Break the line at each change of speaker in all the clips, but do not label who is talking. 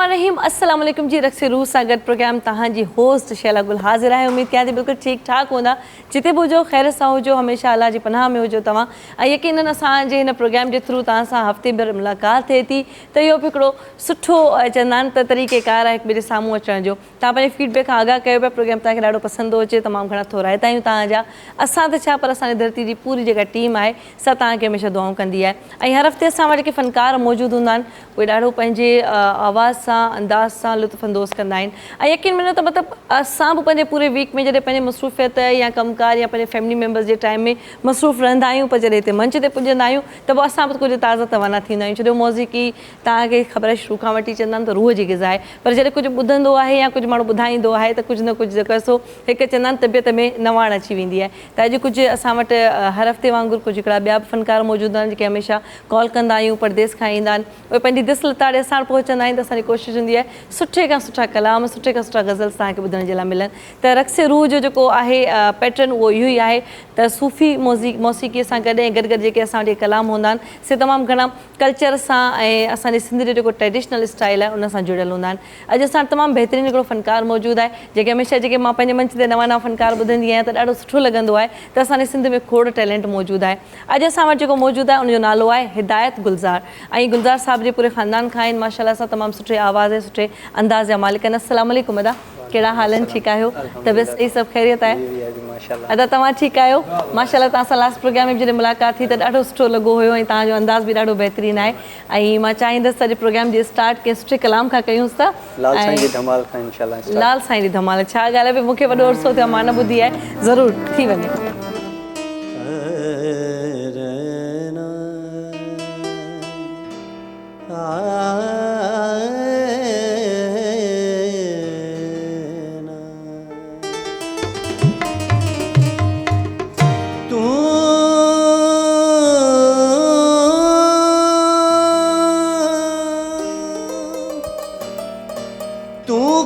बिस्मिल्लाहिर्रहमानिर्रहीम अस्सलाम वालेकुम जी। रक्स रूह सां गॾु प्रोग्राम तव्हांजी होस्ट शैला गुल हाज़िर आहे। उम्मीद कयां थी बिल्कुलु ठीकु ठाक हूंदा, जिते बि हुजो ख़ैर सां हुजो, हमेशह अल्लाह जी पनाह में हुजो तव्हां। ऐं यकीनन असांजे हिन प्रोग्राम जे थ्रू तव्हां सां हफ़्ते भर मुलाक़ात थिए थी त इहो बि हिकिड़ो सुठो चवंदा आहिनि त तरीक़ेकार आहे हिक ॿिए जे साम्हूं अचण जो। तव्हां पंहिंजे फीडबैक खां आगाह कयो पिया प्रोग्राम तव्हांखे ॾाढो पसंदि थो अचे, तमामु घणा थोराइता आहियूं तव्हांजा। असां त छा पर असांजी धरती जी पूरी जेका टीम आहे सभु तव्हांखे हमेशह दुआऊं कंदी आहे। ऐं हर हफ़्ते असां वटि जेके फ़नकार मौजूदु हूंदा आहिनि उहे ॾाढो पंहिंजे आवाज़ सां अंदाज़ सां लुत्फ़ अंदोज़ कंदा आहिनि। ऐं यकीन मञो त मतिलबु असां बि पंहिंजे पूरे वीक में जॾहिं पंहिंजे मसरूफ़ियत या कमकार या पंहिंजे फैमिली मेम्बर्स जे टाइम में मसरूफ़ रहंदा आहियूं, पर जॾहिं हिते मंच ते पुॼंदा आहियूं त पोइ असां बि कुझु ताज़ा तवाना थींदा आहियूं। छो मौसीक़ी तव्हांखे ख़बर आहे शुरू खां वठी चवंदा आहिनि त रूह जी ग़िज़ा आहे, पर जॾहिं कुझु ॿुधंदो आहे या कुझु माण्हू ॿुधाईंदो आहे त कुझु न कुझु जेको सो हिकु चवंदा आहिनि तबियत में नवाण अची वेंदी आहे। त अॼु कुझु असां वटि हर हफ़्ते वांगुरु कुझु हिकिड़ा ॿिया बि फ़नकार मौजूदु आहिनि जेके हमेशह कॉल कंदा आहियूं, परदेस खां ईंदा आहिनि, उहे पंहिंजी दिसि लताड़े असां पहुचंदा आहिनि। त असांजी कोशिशि हूंदी आहे सुठे खां सुठा कलाम, सुठे खां सुठा गज़ल्स तव्हांखे ॿुधण जे लाइ मिलनि। त रक्स रूह जो जेको आहे पैटर्न उहो इहो ई आहे त सूफ़ी मौसीक़ीअ सां गॾु ऐं गॾु जेके असां वटि कलाम हूंदा आहिनि से तमामु घणा कल्चर सां ऐं असांजे सिंध जो जेको ट्रेडिशनल स्टाइल आहे उन सां जुड़ियल हूंदा आहिनि। अॼु असां तमामु बहितरीनु हिकिड़ो फ़नकार मौजूदु आहे जेके हमेशह जेके मां पंहिंजे मंच ते नवां नवां फ़नकार ॿुधंदी आहियां त ॾाढो सुठो लॻंदो आहे त असांजे सिंध में खोड़ टैलेंट मौजूदु आहे। अॼु असां वटि जेको मौजूदु आहे उनजो नालो आहे हिदायत गुलज़ार। ऐं गुलज़ार साहिब जे पूरे ख़ानदान खां आहिनि माशाअल्लाह सां, तमामु सुठे आवाज़ ऐं सुठे अंदाज़ जा मालिक आहिनि। अस्सलाम वालेकुम अदा, कहिड़ा हाल आहिनि? ठीकु आहियो? तबियत सही, सभु ख़ैरियत आहे? अदा तव्हां ठीकु आहियो? माशाअल्लाह तव्हां सां लास्ट प्रोग्राम में जॾहिं मुलाक़ात थी त ॾाढो सुठो लॻो हुयो ऐं तव्हांजो अंदाज़ बि ॾाढो बहितरीनु आहे। ऐं मां चाहींदसि त अॼु प्रोग्राम जे स्टार्ट कंहिं सुठे कलाम खां कयूंसि था।
लाल साईं जी धमाल खां इंशाअल्लाह।
लाल साईं जी धमाल, छा ॻाल्हि आहे, मूंखे वॾो अरसो थियो मां न ॿुधी आहे, ज़रूरु थी वञे।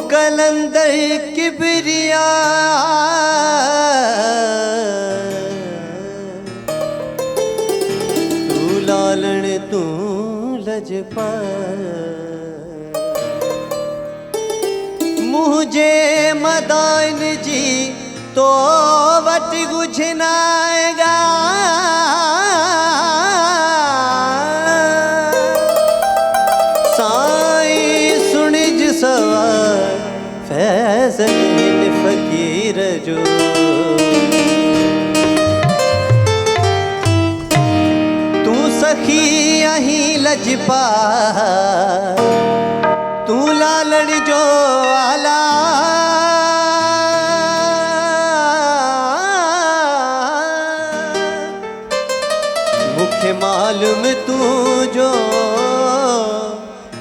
कलंदर किबरिया तू लालण तू लजपा मुझे मदान जी तो वट गुझनाएगा फैज़ल फ़कीर जो तू सखी अही लजपा तू लालण जो आला मुखे मालूम तू जो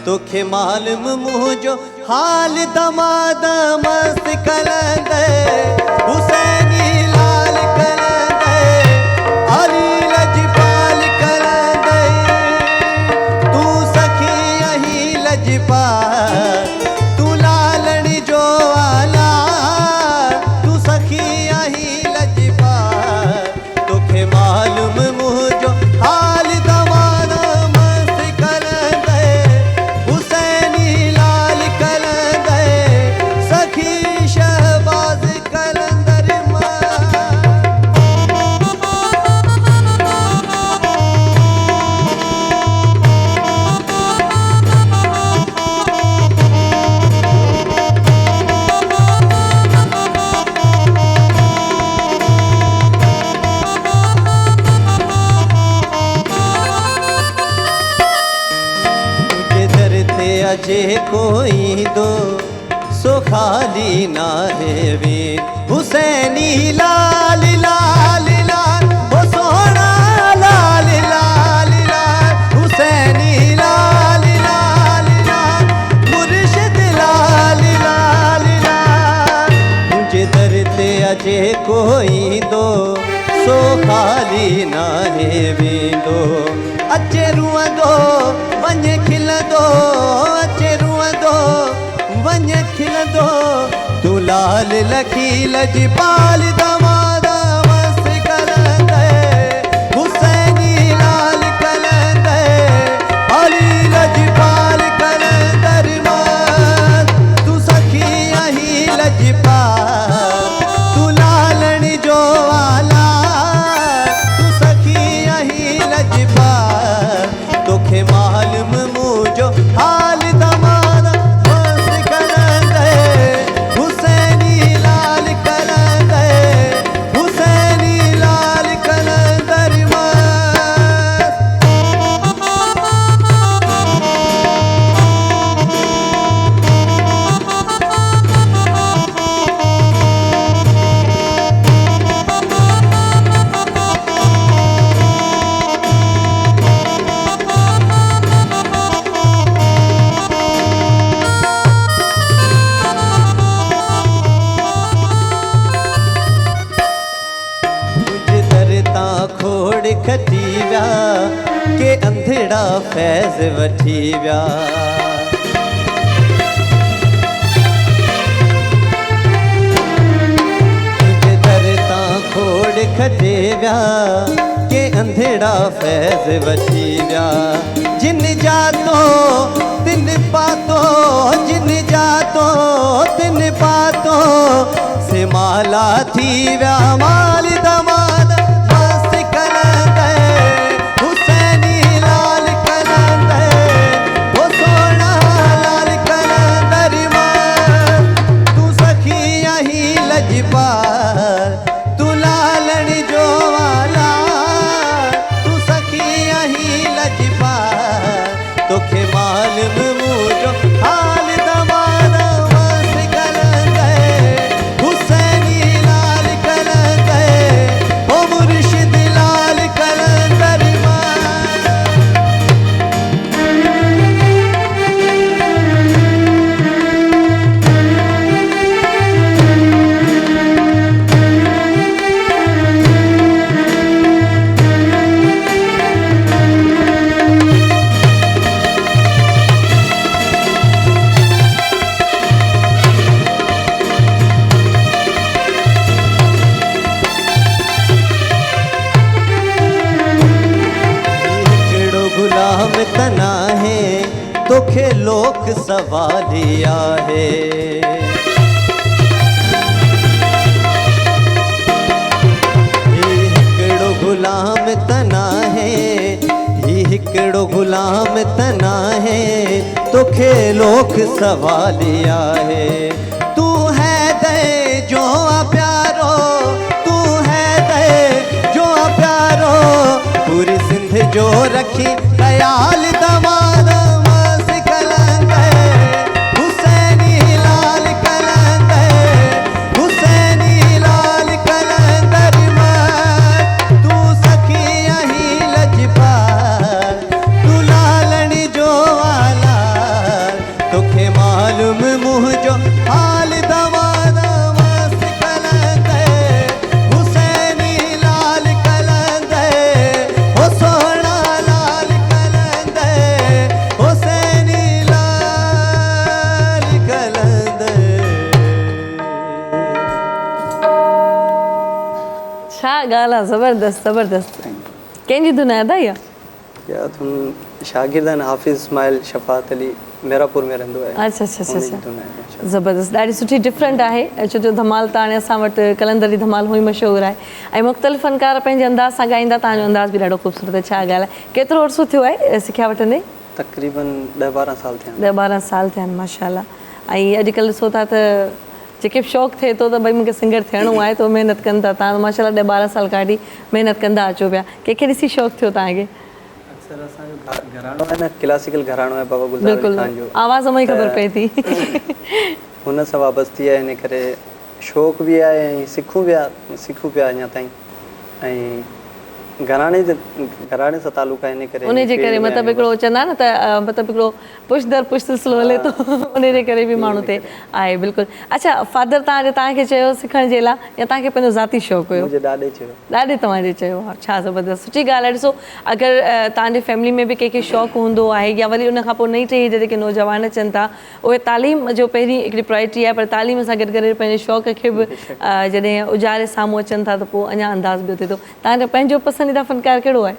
तोखे मालूम मुझो हाल दमाद मस्त कलंदर हुसैनी लाल कलंदर अली लजपाल कलंदर तू सखी अही लजपा तू लालण जो आला तू सखी अही लजपा तोखे मालूम मुझो हाल दमाद मस्त कलंदर हुसैनी लाल सखी शहबाज कलंदर अजे कोई दो सो खाली ना है वे हुसैनी लाल लाल लाल वो सोना लाल लाल लाल हुसैनी लाल लाल लाल मुर्शिद लाल लाल लाल मुझे दर ते अजे कोई दो सो खाली ना है वे दो अचे रुआ दो वञे खिल दो अचे रुआ दो वञे खिल दो तू लाल लखी लजपाल दमाद मस्त कलंदर हुसैनी लाल कलंदर अली लजपाल कलंदर खोड़ खटी विया के अंधड़ा फैज़ वठी विया खोड़ खटे विया के अंधेड़ा फैज़ वठी विया जिन जातो तिन पातो जिन जातो तिन पातो से माला थी विया माल दमाद मस्त कलंदर हुसैनी लाल कलंदर वो सोना लाल कलंदर मां तू सखी यही लजपाल तोखे मालूम मुझो हाल दमादा मस्त कलंदर हुसैनी लाल कलंदर ओ मुर्शिद लाल कलंदर तना है तोखे लोक सवालिया है हिकड़ो गुलाम तना है हिकड़ो गुलाम तना है तोखे लोक सवालिया है तू है दे जो प्यारो तू है दे जो प्यारो पूरी सिंध जो रखी ख्याल दमादा मस्त कलंदर हुसैनी लाल कलंदर हुसैनी लाल कलंदर मां तू सखी यही लजपाल तू लालनी जो वाला तोखे मालूम मुझो हाल दमादा मस्त कलंदर हुसैनी लाल कलंदर हो सोना
गाला ज़बरदस्त ज़बरदस्त कंहिंजी धुन आहे दादा इहा
या तुम शागिर्दन हाफिज़ इस्माइल शफ़ात अली मेरापुर में रहंदो आहे
अच्छा अच्छा अच्छा ज़बरदस्त ॾाढी सुठी डिफरेंट आहे छो जो धमाल त हाणे असां वटि कलंदरी धमाल हुई मशहूरु आहे ऐं मुख़्तलिफ़ फ़नकार पंहिंजे अंदाज़ सां ॻाईंदा तव्हांजो अंदाज़ बि ॾाढो ख़ूबसूरत आहे छा ॻाल्हि आहे केतिरो अर्सो थियो आहे सिखिया वठंदे
तक़रीबन 10-12 साल थिया
10-12 साल थिया आहिनि माशाल्लाह ऐं अॼुकल्ह ॾिसो था त जेके बि शौक़ु थिए थो त भई मूंखे सिंगर थियणो आहे त महिनत कनि था तव्हां माशाल्लाह 10-12 साल काढी महिनत कंदा अचो पिया कंहिंखे ॾिसी शौक़ु थियो तव्हांखे
अक्सर असांजो घराणो आहे न क्लासिकल घराणो आहे बाबा गुलज़ार अली खान जो
आवाज़ मां ई ख़बर पए थी
हुन सां वाबस्ती आहे इन करे शौक़ु बि आहे ऐं सिखूं पिया अञा ताईं ऐं घराणे सां तालुक़ु आहे इन करे
उन जे करे मतिलबु हिकिड़ो चवंदा न त मतिलबु हिकिड़ो पुश दर पुश सिलसिलो हले थो उन जे करे बि माण्हू ते आहे बिल्कुलु अच्छा फादर तव्हांखे चयो सिखण जे लाइ या तव्हांखे पंहिंजो ज़ाती शौक़ु हुयो
मुंहिंजे ॾाॾे चयो
ॾाॾे तव्हांजे चयो हा छा ज़बरदस्त सुठी ॻाल्हि आहे ॾिसो अगरि तव्हांजे फैमिली में बि कंहिंखे शौक़ु हूंदो आहे या वरी उन खां पोइ नई टही जेके नौजवान अचनि था उहे तालीम जो पहिरीं हिकिड़ी प्रायोरिटी आहे पर तालीम सां गॾु गॾु पंहिंजे शौक़ खे बि जॾहिं उजारे साम्हूं अचनि था त पोइ अञा अंदाज़ ॿियो थिए थो तव्हांजो पंहिंजो पसंदीदा फ़नकार कहिड़ो आहे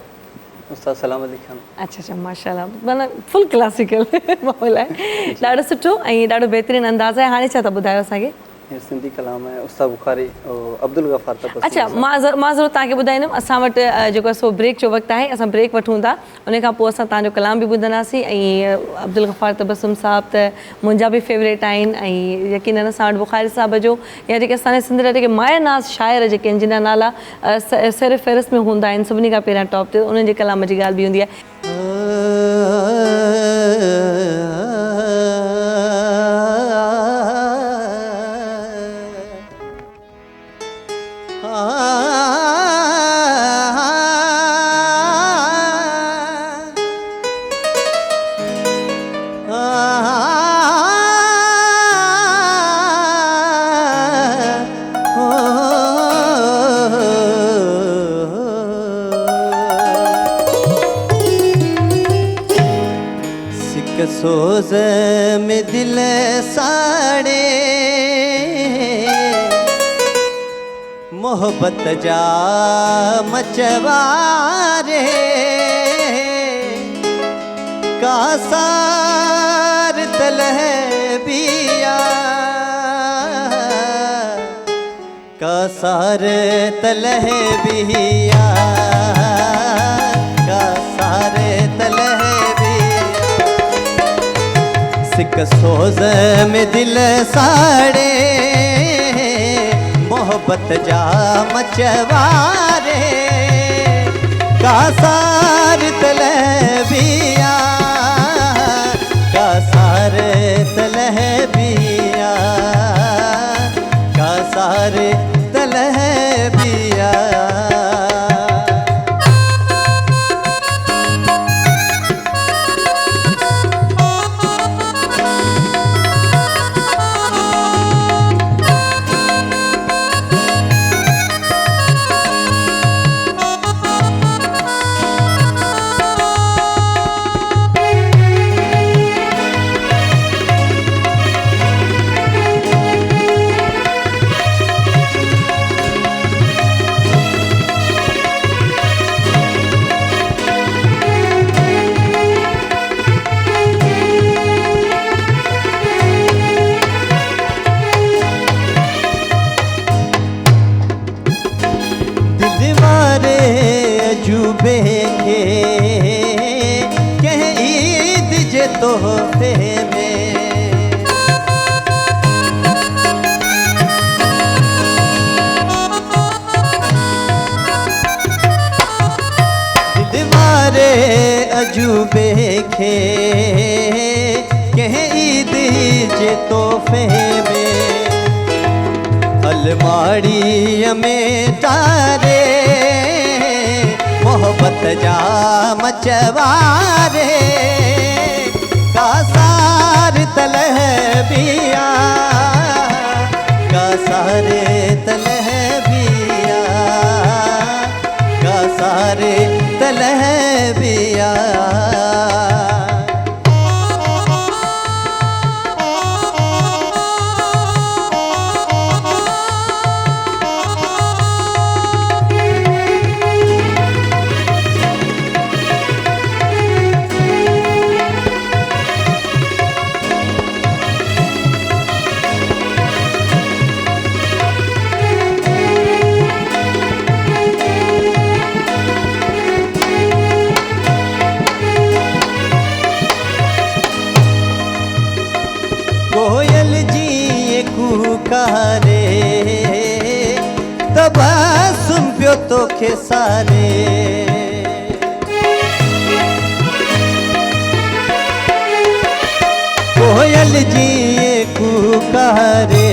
उस्ताद सलाम अली खान
अच्छा अच्छा माशाल्लाह माना फुल क्लासिकल माहौल आहे ॾाढो सुठो ऐं ॾाढो बहितरीनु अंदाज़ आहे हाणे छा था ॿुधायो असांखे
सिंधी कलाम है उस्ताद बुखारी और अब्दुल गफ़ार तक
अच्छा मां ज़रूरु तव्हांखे ॿुधाईंदमि असां वटि जेको आहे सो ब्रेक जो वक़्तु आहे असां ब्रेक वठूं था उन खां पोइ असां तव्हांजो कलाम बि ॿुधंदासीं ऐं अब्दुल गफ़ार तबस्सुम साहब त मुंहिंजा बि फेवरेट आहिनि ऐं यकीनन असां वटि बुखारी साहब जो या जेके असांजे सिंध जा जेके माए नाज़ शाइर जेके आहिनि जिन जा नाला सर फ़हिरिस्त में हूंदा आहिनि सभिनी खां पहिरियां टॉप ते उन्हनि जे कलाम जी ॻाल्हि बि हूंदी आहे
सोज़ में दिल साड़े मोहब्बत जा मचवारे कासार तलह बिया कासार तलह बिया कासार तलह सिक सोज़ में दिल साड़े मोहब्बत जा मचवारे कासार तलबिया कासार तलबिया कासार तलबिया अजूबे के कह ईद जे तोहफे में दिलवारे अजूबे के कह ईद जे तोहफे में अलमाड़ी में तारे मोहब्बत जा मचवारे कासार तलबिया कासार तलबिया कासार तलबिया कोयल जी कुकारे तबसुम पियो तोखे सारे कोयल जी कुकारे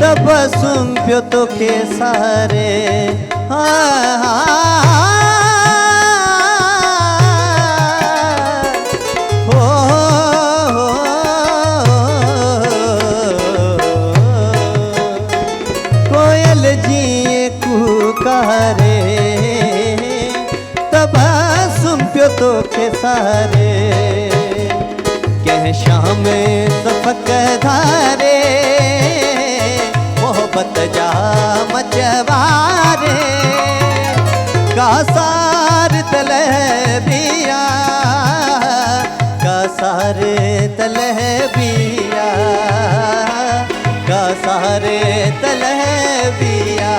तबसुम पियो तोखे सारे कुकारे तबसुम पियो तोखे सारे कह शाम सफक धारे मोहब्बत जा मचवारे कासार तलबिया कासार तलबिया कासार तलबिया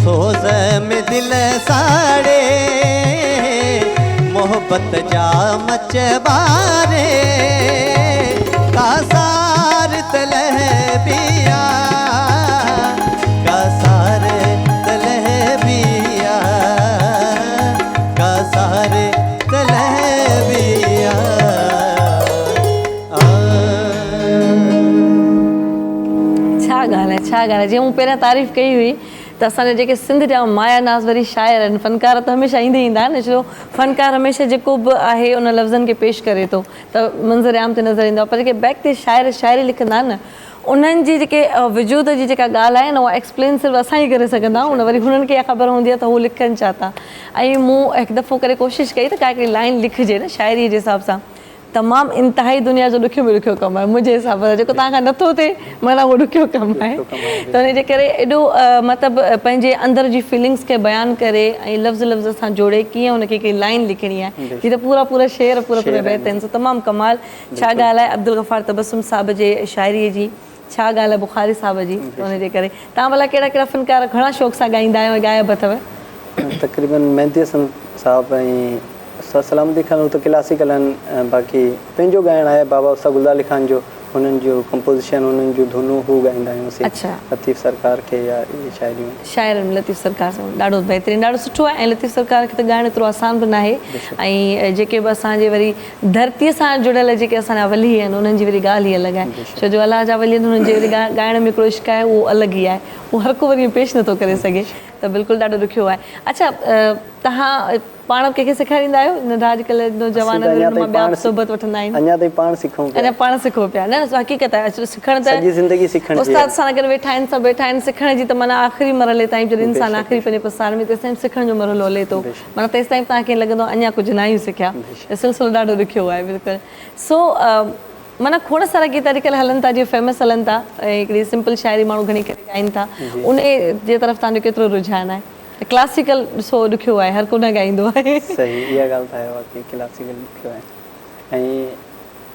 सोज़ में दिल साड़े मोहब्बत जा मचवारे कासार तलबिया कासार तलबिया कासार तलबिया
छा ॻाल्हि आहे छा ॻाल्हि आहे जीअं मूं पहिरियां तारीफ़ कई हुई त असांजा जेके सिंध जा माया नाज़ वरी शाइर आहिनि फनकार त हमेशह ईंदे ईंदा आहिनि छो फनकार हमेशह जेको बि आहे उन लफ़्ज़नि खे पेश करे थो त मंज़र आम ते नज़र ईंदो आहे पर जेके बैक ते शाइर शाइरी लिखंदा आहिनि न उन्हनि जी जेके वजूद जी जेका ॻाल्हि आहे न उहा एक्सप्लेन सिर्फ़ु असां ई करे सघंदा आहियूं, वरी हुननि खे इहा ख़बर हूंदी आहे त हू लिखनि छा था। ऐं मूं हिकु दफ़ो करे कोशिशि कई त का हिकिड़ी लाइन लिखिजे न शाइरीअ जे हिसाब सां, तमामु इंतिहाई दुनिया जो ॾुखियो में ॾुखियो कमु आहे मुंहिंजे हिसाब सां, जेको तव्हांखां नथो थिए माना उहो ॾुखियो कमु आहे। त उन जे करे एॾो मतिलबु पंहिंजे अंदर जी फीलिंग्स खे बयानु करे ऐं लफ़्ज़ लफ़्ज़ सां जोड़े कीअं हुनखे हिकिड़ी लाइन लिखणी आहे, ही त पूरा पूरा शेर पूरा पूरा बैत आहिनि। सो तमामु कमाल। छा ॻाल्हि आहे अब्दुल गफ़ार तबस्सुम साहिब जे शाइरीअ जी, छा ॻाल्हि आहे बुखारी साहिब जी, त हुनजे करे तव्हां भला कहिड़ा कहिड़ा फ़नकार घणा शौक़ सां ॻाईंदा आहियो, गायब अथव?
तक़रीबन मेहदी हसन साहब ऐं सलामती ख़ान हू त क्लासिकल आहिनि, बाक़ी पंहिंजो ॻाइणु आहे बाबा उस्ताद गुलज़ार अली ख़ान जो, हुननि जो कंपोज़िशन हुननि जूं धुनूं हू ॻाईंदा आहियूं।
अच्छा,
लतीफ़ सरकार खे या इहे शाइरियूं
शाइर लतीफ़ सरकार सां ॾाढो बहितरीनु, ॾाढो सुठो आहे। ऐं लतीफ़ सरकार खे त ॻाइणु एतिरो आसान बि न आहे। ऐं जेके बि असांजे वरी धरतीअ सां जुड़ियल जेके असांजा वली आहिनि उन्हनि जी वरी ॻाल्हि ई अलॻि आहे, छो जो अलाह जा वली आहिनि, हुननि जे वरी ॻाइण में हिकिड़ो इश्क़ आहे उहो अलॻि ई आहे, उहो हर को वरी पेश नथो करे सघे, त बिल्कुलु ॾाढो ॾुखियो आहे। अच्छा, तव्हां पाण कंहिंखे सेखारींदा आहियो? न अॼुकल्ह नौजवान ॿिया सोबत वठंदा आहिनि?
अञा ताईं पाण सिखूं,
अञा पाण सिखो पिया। न हक़ीक़त आहे, सिखण त
सॼी ज़िंदगी सिखण जी
उस्ताद सां गॾु वेठा आहिनि, सभु वेठा आहिनि सिखण जी, त माना आख़िरी मरहले ताईं जॾहिं इंसानु आख़िरी पंहिंजे पसार में तेसिताईं सिखण जो मरहलो हले थो, माना तेसिताईं तव्हांखे लॻंदो अञा कुझु न आहियूं सिखिया, सिलसिलो ॾाढो ॾुखियो आहे बिल्कुलु। सो माना खोड़ सारा गीत अॼुकल्ह हलनि था, जीअं फेमस हलनि था, ऐं हिकिड़ी सिंपल शाइरी माण्हू घणी करे ॻाइनि था, उन जे तरफ़ तव्हांजो केतिरो रुझान आहे? क्लासिकल ॾिसो ॾुखियो आहे, हर को न ॻाईंदो आहे।
सही, इहा ॻाल्हि त आहे वाक़ई, क्लासिकल ॾुखियो आहे। ऐं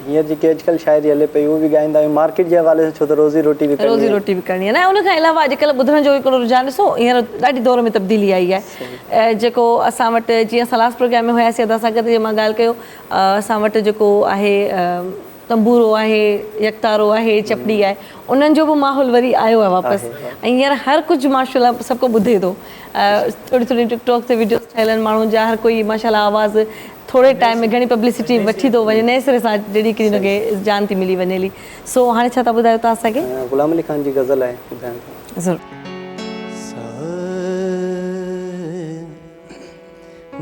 हींअर जेकी अॼुकल्ह शाइरी हले पई उहो बि ॻाईंदा आहियूं मार्केट जे हवाले सां, छो त रोज़ी रोटी बि
करणी आहे न। उनखां अलावा अॼुकल्ह ॿुधण जो हिकिड़ो रुझान ॾिसो, हींअर ॾाढी दौर में तब्दीली आई आहे। जेको असां वटि जीअं सलास प्रोग्राम में हुयासीं अदा सां गॾु, जीअं मां ॻाल्हि कयो, असां वटि जेको आहे तंबूरो आहे, यकतारो आहे, चपड़ी आहे, उन्हनि जो बि माहौल वरी आयो आहे वापसि। ऐं हींअर हर कुझु माशाल्लाह सभु को ॿुधे थो, थोरी थोरी टिकटॉक ते वीडियोस ठहियल आहिनि माण्हुनि जा, हर कोई माशाल्लाह आवाज़ु थोरे टाइम में घणी पब्लिसिटी वठी थो वञे, नए सिरे सां जहिड़ी की हुनखे जान थी मिली वञे हली। सो हाणे छा था ॿुधायो तव्हां असांखे?
गुलाम अली ख़ान जी गज़ल आहे,
ज़रूरु।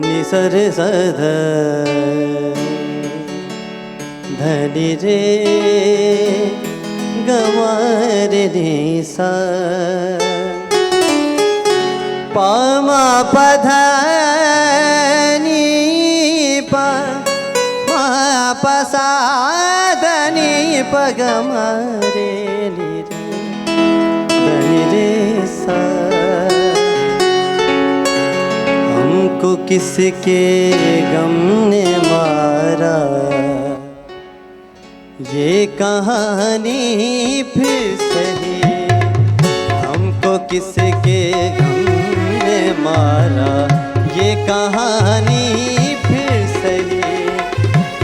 निसरे सध धनी रे गवारे निसा पामा पधनी पा मा पसादनी पगमारे धनी रे सा। हमको किसके गम ने मारा, ये कहानी फिर सही, हमको किसके गम ने मारा, ये कहानी फिर सही,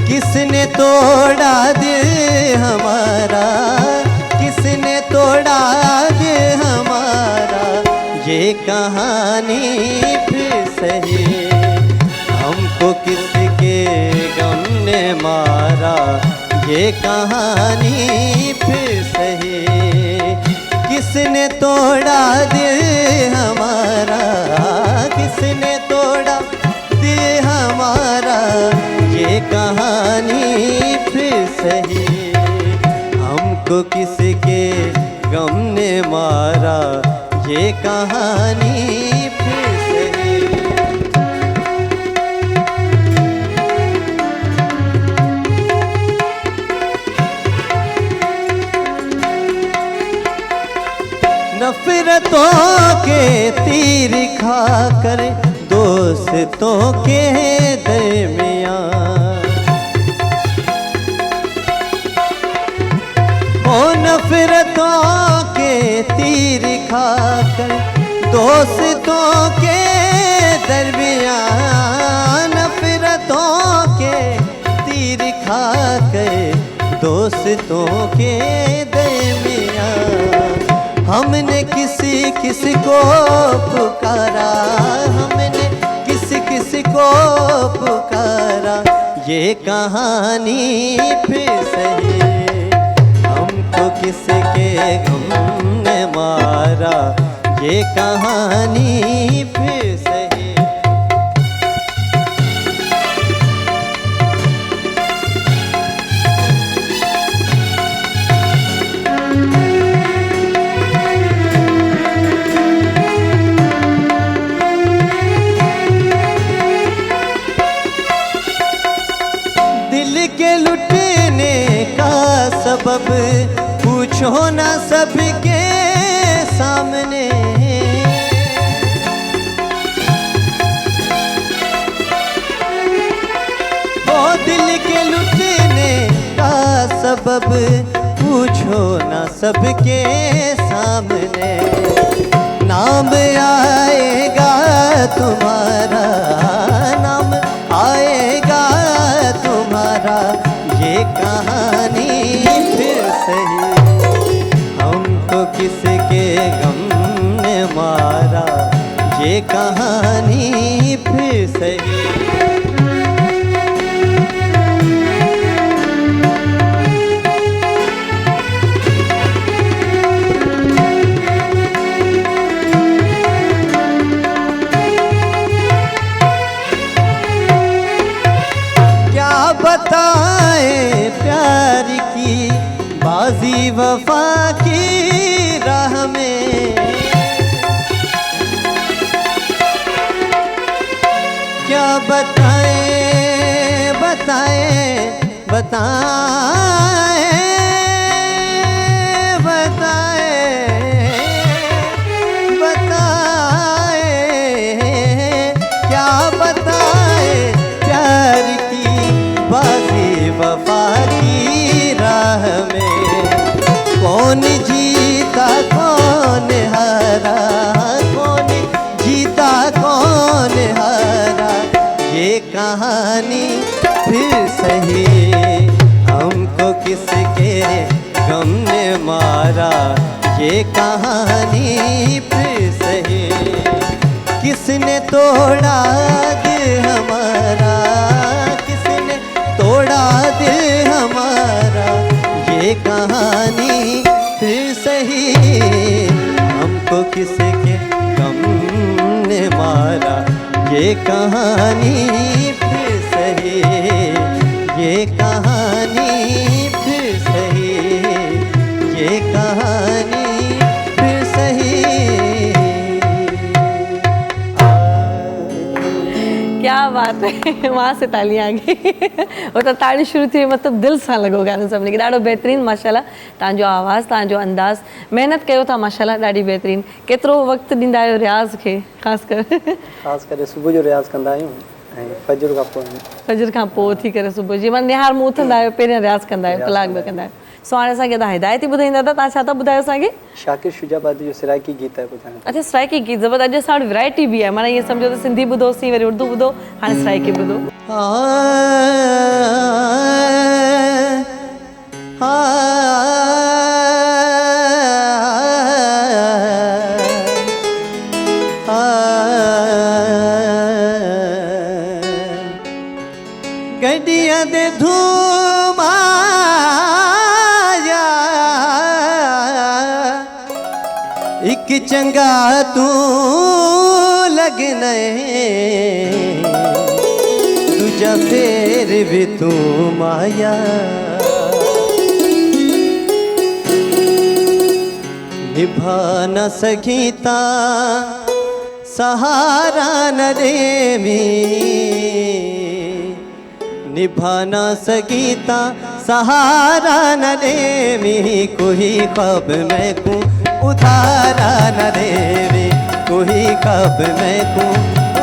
किसने तोड़ा दिल हमारा, किसने तोड़ा दिल हमारा, ये कहानी फिर सही, हमको किसके गम ने मारा, ये कहानी फिर सही, किसने तोड़ा दिल हमारा, किसने तोड़ा दिल हमारा, ये कहानी फिर सही, हमको किसके गम ने मारा, ये कहानी फिर सही। नफरतों के तीर खाकर दोस्तों के दरमियान, ओ नफरतों के तीर खाकर दोस्तों के दरमियान, नफरतों के तीर खाकर दोस्तों के दरमियान, हमने किसी किसी को पुकारा, हमने किसी किसी को पुकारा, ये कहानी फिर सही, हमको किसके गम ने मारा, ये कहानी फिर सही। सबब पूछो ना सबके सामने। ओ दिल के लुटने का सबब पूछो ना सबके सामने। नाम आएगा तुम्हारा, नाम आएगा तुम्हारा, ये कहानी फिर सही। हमको किसके गम ने मारा, ये कहानी फिर सही। बताए प्यार की बाजी वफा की राह में। क्या बताए बताए बताए बताए बताए, क्या बताए प्यार बाजी वफा की राह में। कौन जीता कौन हारा, कौन जीता कौन हारा, ये कहानी फिर सही। हमको किसके गम ने मारा, ये कहानी फिर सही। किसने तोड़ा दिल हमारा, तोड़ा दिल हमारा, ये कहानी फिर सही। हमको किसके गम ने मारा, ये कहानी फिर सही। ये कहानी फिर सही, ये कहानी फिर सही।
क्या बात है, वहाँ से तालियां आ गई। और तो ताड़ी शुरू थी, मतलब दिल सां लॻो गानो सभिनी खे। ॾाढो बहितरीनु माशाल्लाह तव्हांजो आवाज़, तव्हांजो अंदाज़, महिनत कयो था माशाल्लाह ॾाढी बहितरीनु। केतिरो वक़्तु ॾींदा आहियो रियाज़ खे? ख़ासि करे
सुबुह जो रियाज़ कंदा आहियूं ऐं फजर खां पोइ।
फजर खां पोइ थी करे सुबुह जी माना निहार मुंहुं उथंदा आहियो, पहिरियों रियाज़ कंदा आहियो, कलाक ॿ कंदा आहियो। सो हाणे असांखे तव्हां हिदायत ई ॿुधाईंदा त तव्हां छा था ॿुधायो असांखे?
शाकिर शुजाबादी जो सराइकी गीत आहे ॿुधाइणु।
अच्छा, सराइकी गीत ज़बरदस्त। अॼु असां वटि वैरायटी बि आहे, माना ईअं सम्झो त सिंधी ॿुधोसीं, वरी उर्दू ॿुधो, हाणे सराइकी ॿुधो।
गड्डियां दे धूम आया, एक चंगा तू लगने, दूजा फेर भी तू माया। निभा न सकीता सहारा न देवी, निभा न सकीता सहारा न देवी। कोई ख्वाब मैं को उधारा न देवी, कोई ख्वाब मैं को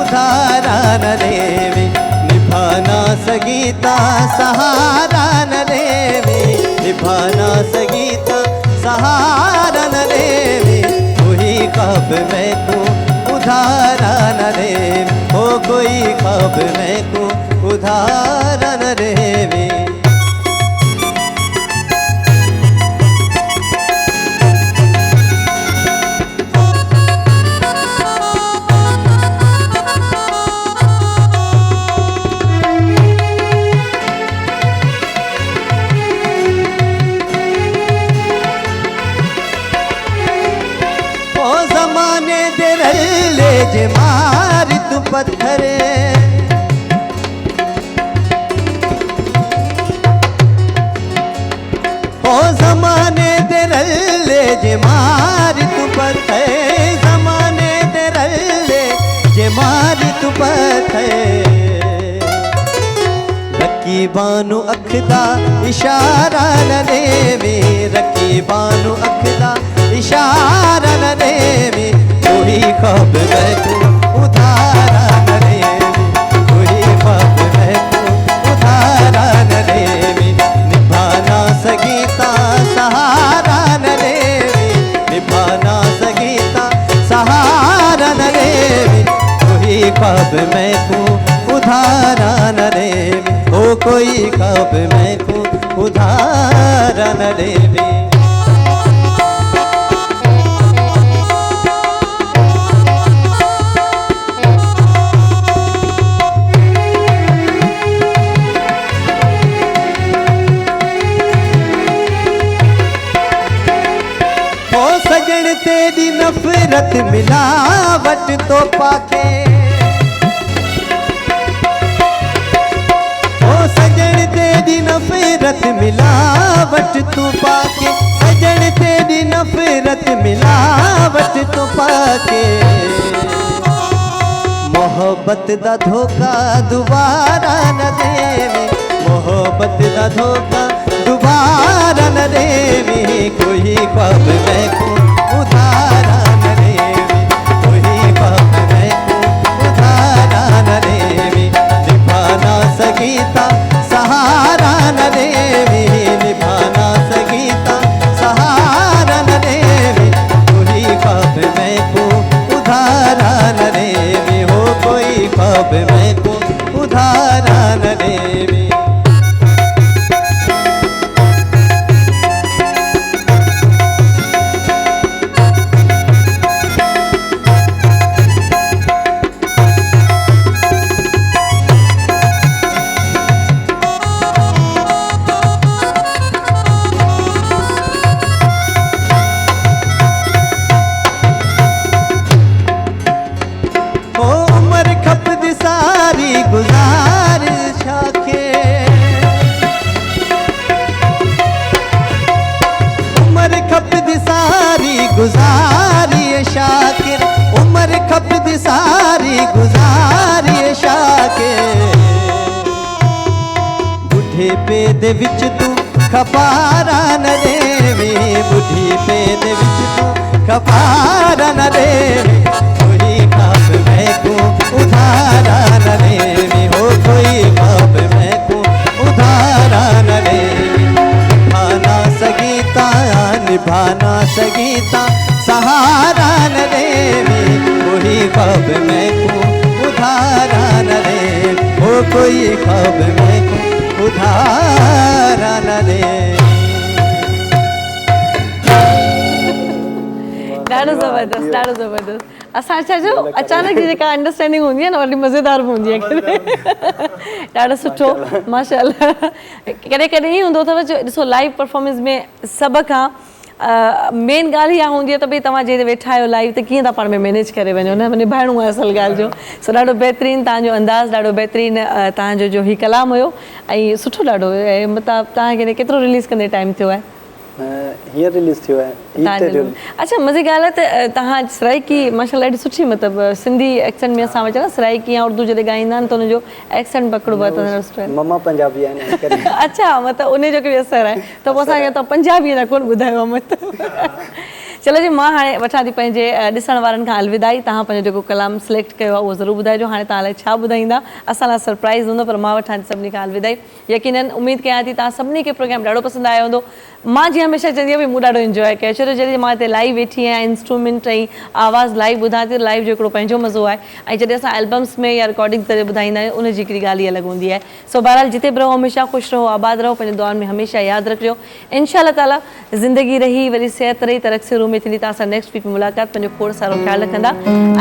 उधारा न देवी। निभा न सकीता सहारा न देवी, निभा न सकीता सहारा न देवी। कोई ख्वाब मैं को उधारा न देवी, हो कोई ख्वाब मैं को उधारा न देवी। ओ जमाने दे रले जे मार तू पत्थर, ज़माने दे रले जे मार तू पत्थर, ज़माने दे रले जे मार तू पत्थर। लकी रकीबां नू अख दा इशारा न देवी रकीबां नू अख दा इशारा न देवी कोई ख्वाब मैनू उधारा न देवी कोई ख्वाब मैनू उधारा न देवी निभाना सगीता सहारा न देवी निभाना सगीता सहारा न देवी कोई ख्वाब मैनू उधारा न देवी ओ कोई ख्वाब मैनू उधारा न देवी। सजन तेरी नफरत मिलावट तो पाके ओ सजन तेरी नफरत मिलावट तो पाके सजन तेरी नफरत मिलावट तो पाके मोहब्बत दा धोखा दोबारा न देवी मोहब्बत दा धोखा दोबारा न देवी कोई ख्वाब मैनू उधारा न देवी कोई ख्वाब मैनू उधारा न देवी निभाना सगीता सहारा न देवी निभाना सगीता सहारा न देवी कोई ख्वाब मैनू उधारा न देवी हो कोई ख्वाब मैनू उधारा न देवी। गुजार शाके उम्र खपद सारी गुजारी शाकिर उम्र खपद सारी गुजारी शाकिर बुढ़े पे दे विच तू खपारा न देवी बुढ़ी पे दे विच तू खपारा न देवी कोई ख्वाब मैनू उधारा न देवी हो कोई ख्वाब मैनू उधारा न देवी निभाना सगीता निभाना सगीता सहारा न देवी कोई ख्वाब मैनू उधारा न देवी हो कोई ख्वाब मैनू उधारा न देवी।
ॾाढो ज़बरदस्त ॾाढो ज़बरदस्त असां छा जो अचानक जी जेका अंडरस्टैंडिंग हूंदी आहे न वॾी मज़ेदार बि हूंदी आहे ॾाढो सुठो माशाअल्लाह। कॾहिं कॾहिं ईअं हूंदो अथव जो ॾिसो लाइव परफॉर्मेंस में सभ खां मेन ॻाल्हि इहा हूंदी आहे त भई तव्हां जॾहिं वेठा आहियो लाइव त कीअं था पाण में मैनेज करे वञो न निभाइणो आहे असल ॻाल्हि जो। सो ॾाढो बहितरीनु तव्हांजो अंदाज़ ॾाढो बहितरीनु तव्हांजो जो हीउ कलाम हुयो ऐं सुठो ॾाढो मतिलबु तव्हांखे केतिरो रिलीज़ कंदे टाइम थियो आहे
हींअर रिलीज़ थियो आहे।
अच्छा मज़े ॻाल्हि आहे त तव्हां सराइकी माशाल्लाह ॾाढी सुठी मतिलबु सिंधी एक्सेंट में असां वचूं न सराइकी या उर्दू जॾहिं ॻाईंदा आहिनि त हुनजो एक्सेंट पकड़िबो आहे त
मम्मा पंजाबी आहिनि
अच्छा मतिलबु उन जो बि असरु आहे त पोइ असांखे त पंजाबी न कोन ॿुधायो मतिलबु। चलो जी मां हाणे वठां थी पंहिंजे ॾिसण वारनि खां अलविदाई तव्हां पंहिंजो जेको कलाम सिलेक्ट कयो आहे उहो ज़रूरु ॿुधाइजो हाणे तव्हां लाइ छा ॿुधाईंदा असां लाइ सरप्राइज़ हूंदो पर मां वठां थी सभिनी खां अलविदाई यकीनन उमेदु कयां थी तव्हां सभिनी खे प्रोग्राम ॾाढो पसंदि आयो हूंदो। मां जीअं हमेशह चवंदी आहियां भई मूं ॾाढो इंजॉय कयो छो जो जॾहिं मां हिते लाइव वेठी आहियां इंस्ट्रूमेंट ऐं आवाज़ु लाइव ॿुधां थी लाइव जो हिकिड़ो पंहिंजो मज़ो आहे ऐं जॾहिं असां एल्बम्स में या रिकॉर्डिंग करे ॿुधाईंदा आहियूं उनजी हिकिड़ी ॻाल्हि ई अलॻि हूंदी आहे। सो बहरहाल जिते बि रहो हमेशह ख़ुशि रहो आबाद रहो पंहिंजे दुआनि में हमेशह यादि रखिजो इंशाअल्लाह ताला ज़िंदगी रही वरी सिहत रही तरक़ से में थींदी तव्हां सां नेक्स्ट वीक में मुलाक़ात पंहिंजो खोड़ सारो ख़्यालु रखंदा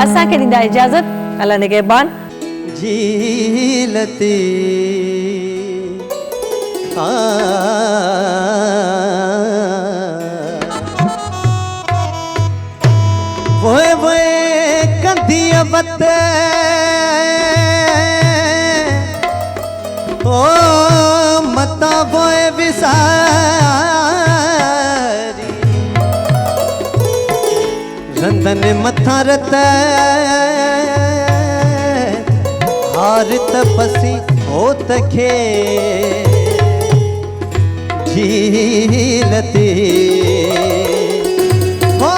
असांखे ॾींदा इजाज़त अल्लाह निगहबान
झीलती वो कंधी वत ओ मता वो विसारी रंदन मथा रत हार तपसी ओ तखे झीलती हो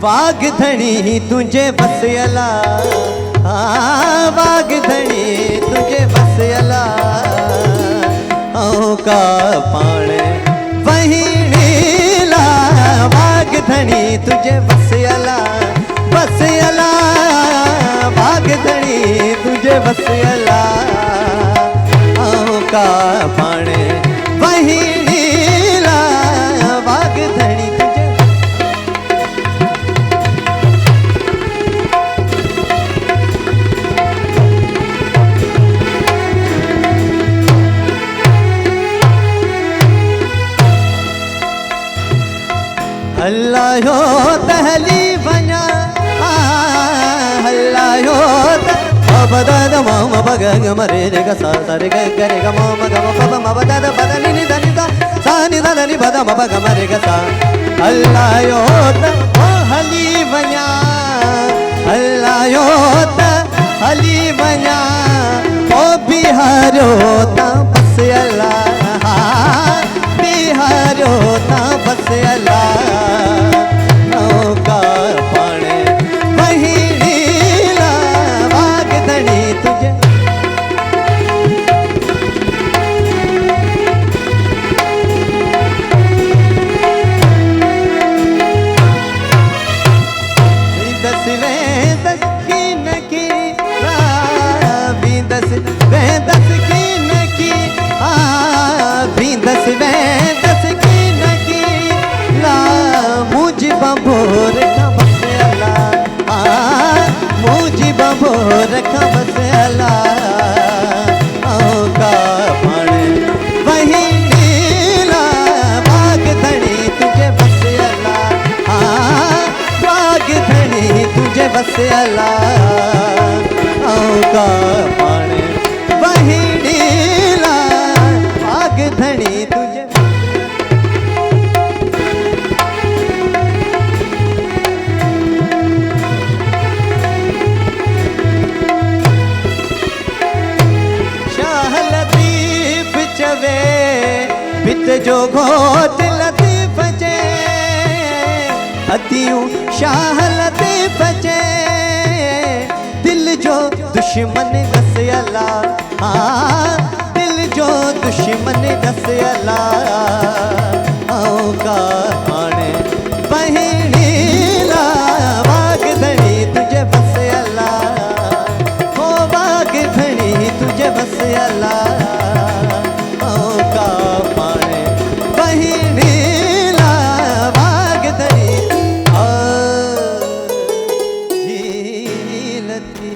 वागधणी तुझे बसयला वागधणी तुझे बसयला का पाण वहीणीला वागधणी तुझे बसयला बसयला वागधणी तुझे बसयला का पाण वहीणीला वागधणी तुझे अल्लाह हो तहली बना अल्लाह हो बदद मम बग मरे रे ग सा रे ग रे ग मम ग म म बदद बदनी नि धनि दा सा नि दा नि बद म बग मरे ग सा अल्लाह हो तहली बना अल्लाह हो तहली बना ओ बिहारो ता बस अल्लाह बिहारो ता बस अल्लाह का पाण वहीणीला वागधणी तुझे दस वेदस की नकी दस वेदस की नकी दस वेदस की नकी ला मुझ बबोर का बसयला मुझ बबोर का बसयला का पाण वहीणीला वागधणी तुझे बसयला वागधणी तुझे बसयला का पाण वहीणीला वागधणी तुझे बित जो घोट लतीफ जे अतियूं शाह लतीफ जे दिल जो दुश्मन दसयला दिल जो दुश्मन दसयला का पाण वहीणीला वागधणी तुझे बसयला हो वागधणी तुझे बसयला का पाण वहीणीला वागधणी झीलती